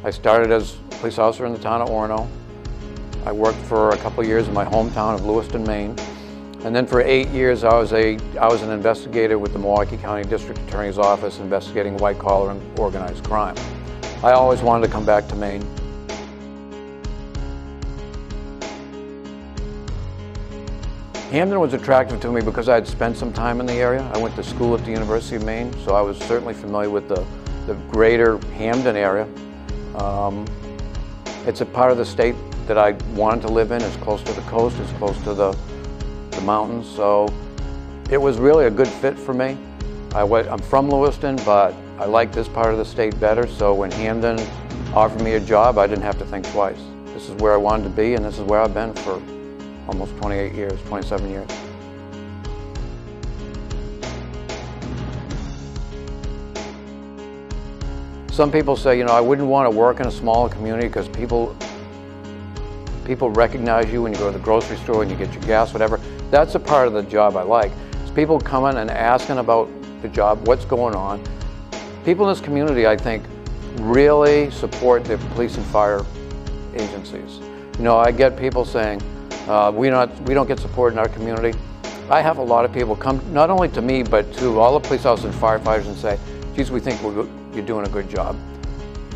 I started as a police officer in the town of Orono. I worked for a couple of years in my hometown of Lewiston, Maine. And then for 8 years, I was an investigator with the Milwaukee County District Attorney's Office investigating white-collar and organized crime. I always wanted to come back to Maine. Hampden was attractive to me because I had spent some time in the area. I went to school at the University of Maine, so I was certainly familiar with the greater Hampden area. It's a part of the state that I wanted to live in. It's close to the coast, it's close to the mountains, so it was really a good fit for me. I'm from Lewiston, but I like this part of the state better, so when Hampden offered me a job, I didn't have to think twice. This is where I wanted to be, and this is where I've been for almost 28 years, 27 years. Some people say, you know, I wouldn't want to work in a smaller community because people recognize you when you go to the grocery store and you get your gas, whatever. That's a part of the job I like. It's people coming and asking about the job, what's going on. People in this community, I think, really support the police and fire agencies. You know, I get people saying, we don't get support in our community. I have a lot of people come, not only to me, but to all the police officers and firefighters and say, geez, we think you're doing a good job.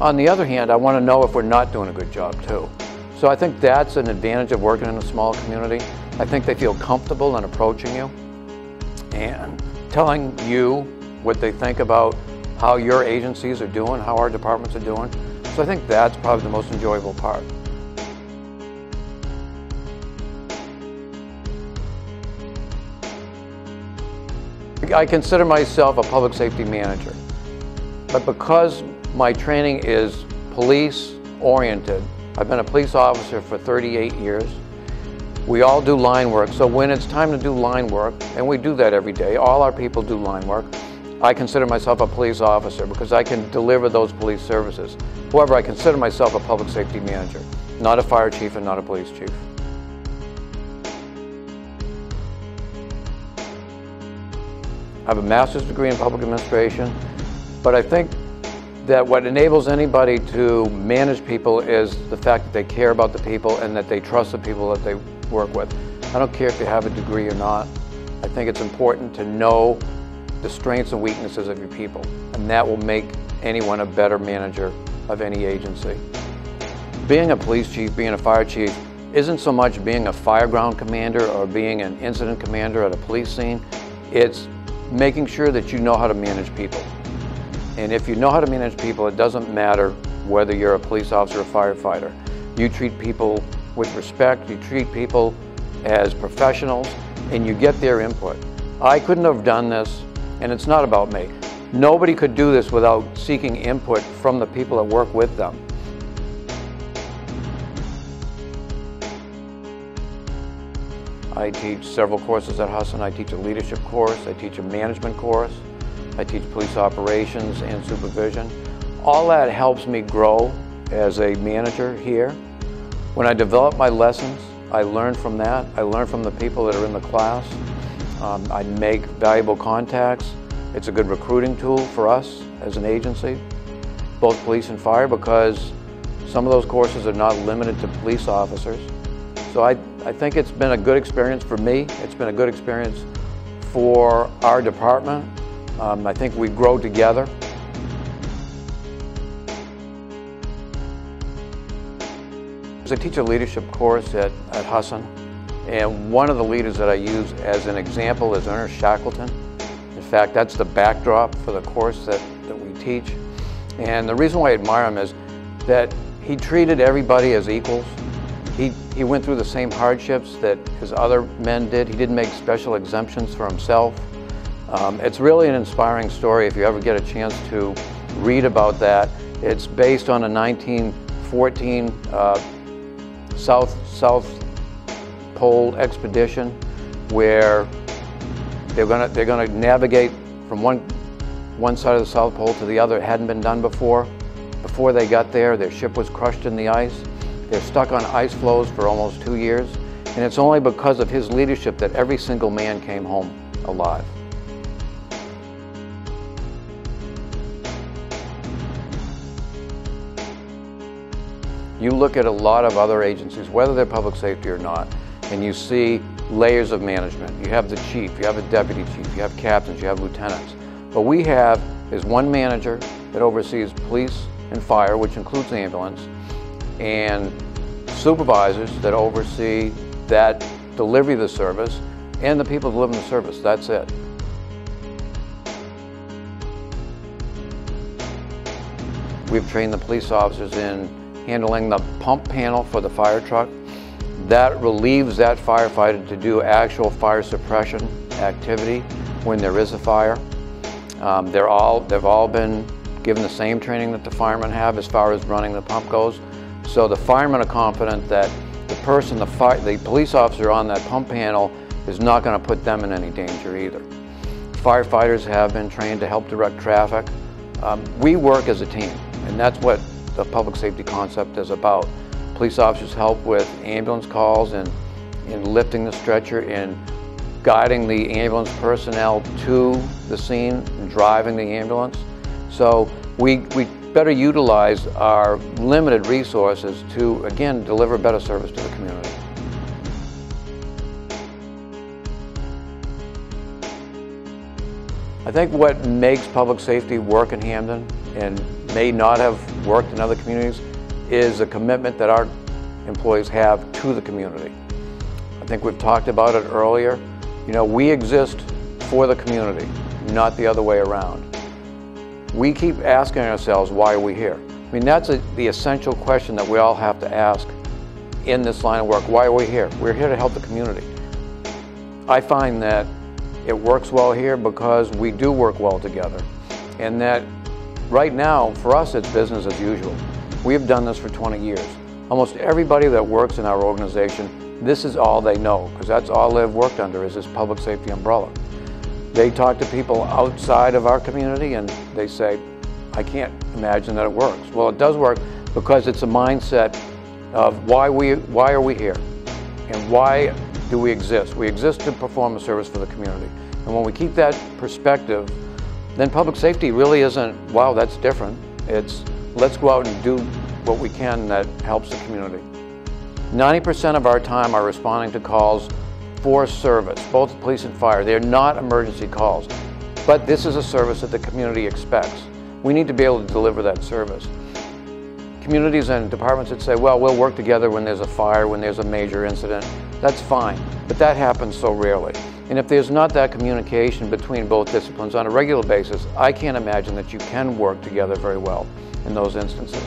On the other hand, I want to know if we're not doing a good job too. So I think that's an advantage of working in a small community. I think they feel comfortable in approaching you and telling you what they think about how your agencies are doing, how our departments are doing. So I think that's probably the most enjoyable part. I consider myself a public safety manager, but because my training is police-oriented, I've been a police officer for 38 years. We all do line work, so when it's time to do line work, and we do that every day, all our people do line work, I consider myself a police officer because I can deliver those police services. However, I consider myself a public safety manager, not a fire chief and not a police chief. I have a master's degree in public administration, but I think that what enables anybody to manage people is the fact that they care about the people and that they trust the people that they work with. I don't care if you have a degree or not. I think it's important to know the strengths and weaknesses of your people, and that will make anyone a better manager of any agency. Being a police chief, being a fire chief, isn't so much being a fireground commander or being an incident commander at a police scene. It's making sure that you know how to manage people. And if you know how to manage people, it doesn't matter whether you're a police officer or a firefighter. You treat people with respect, you treat people as professionals, and you get their input. I couldn't have done this, and it's not about me. Nobody could do this without seeking input from the people that work with them. I teach several courses at Husson. I teach a leadership course, I teach a management course, I teach police operations and supervision. All that helps me grow as a manager here. When I develop my lessons, I learn from that. I learn from the people that are in the class. I make valuable contacts. It's a good recruiting tool for us as an agency, both police and fire, because some of those courses are not limited to police officers. So I think it's been a good experience for me. It's been a good experience for our department. I think we grow together. I teach a leadership course at Husson, and one of the leaders that I use as an example is Ernest Shackleton. In fact, that's the backdrop for the course that we teach. And the reason why I admire him is that he treated everybody as equals. He went through the same hardships that his other men did. He didn't make special exemptions for himself. It's really an inspiring story if you ever get a chance to read about that. It's based on a 1914 South Pole expedition where they're going to navigate from one side of the South Pole to the other. It hadn't been done before. Before they got there, their ship was crushed in the ice. They're stuck on ice floes for almost 2 years, and it's only because of his leadership that every single man came home alive. You look at a lot of other agencies, whether they're public safety or not, and you see layers of management. You have the chief, you have a deputy chief, you have captains, you have lieutenants. What we have is one manager that oversees police and fire, which includes the ambulance, and supervisors that oversee that delivery of the service and the people delivering the service. That's it. We've trained the police officers in handling the pump panel for the fire truck. That relieves that firefighter to do actual fire suppression activity when there is a fire. They've all been given the same training that the firemen have as far as running the pump goes. So the firemen are confident that the police officer on that pump panel is not going to put them in any danger either. Firefighters have been trained to help direct traffic. We work as a team, and that's what the public safety concept is about. Police officers help with ambulance calls and in lifting the stretcher, in guiding the ambulance personnel to the scene and driving the ambulance. So we better utilize our limited resources to, again, deliver better service to the community. I think what makes public safety work in Hampden and may not have worked in other communities is a commitment that our employees have to the community. I think we've talked about it earlier. You know, we exist for the community, not the other way around. We keep asking ourselves, why are we here? I mean, that's the essential question that we all have to ask in this line of work. Why are we here? We're here to help the community. I find that it works well here because we do work well together, and that right now, for us, it's business as usual. We have done this for 20 years. Almost everybody that works in our organization, this is all they know, because that's all they've worked under, is this public safety umbrella. They talk to people outside of our community and they say, I can't imagine that it works. Well, it does work because it's a mindset of why are we here and why do we exist? We exist to perform a service for the community. And when we keep that perspective, then public safety really isn't, wow, that's different. It's, let's go out and do what we can that helps the community. 90% of our time are responding to calls for service, both police and fire. They're not emergency calls, but this is a service that the community expects. We need to be able to deliver that service. Communities and departments that say, well, we'll work together when there's a fire, when there's a major incident, that's fine, but that happens so rarely. And if there's not that communication between both disciplines on a regular basis, I can't imagine that you can work together very well in those instances.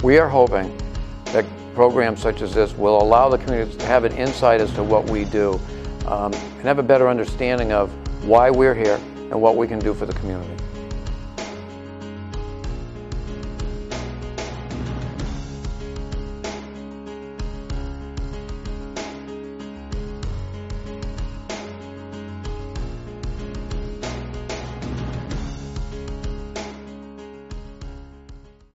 We are hoping that programs such as this will allow the community to have an insight as to what we do and have a better understanding of why we're here and what we can do for the community.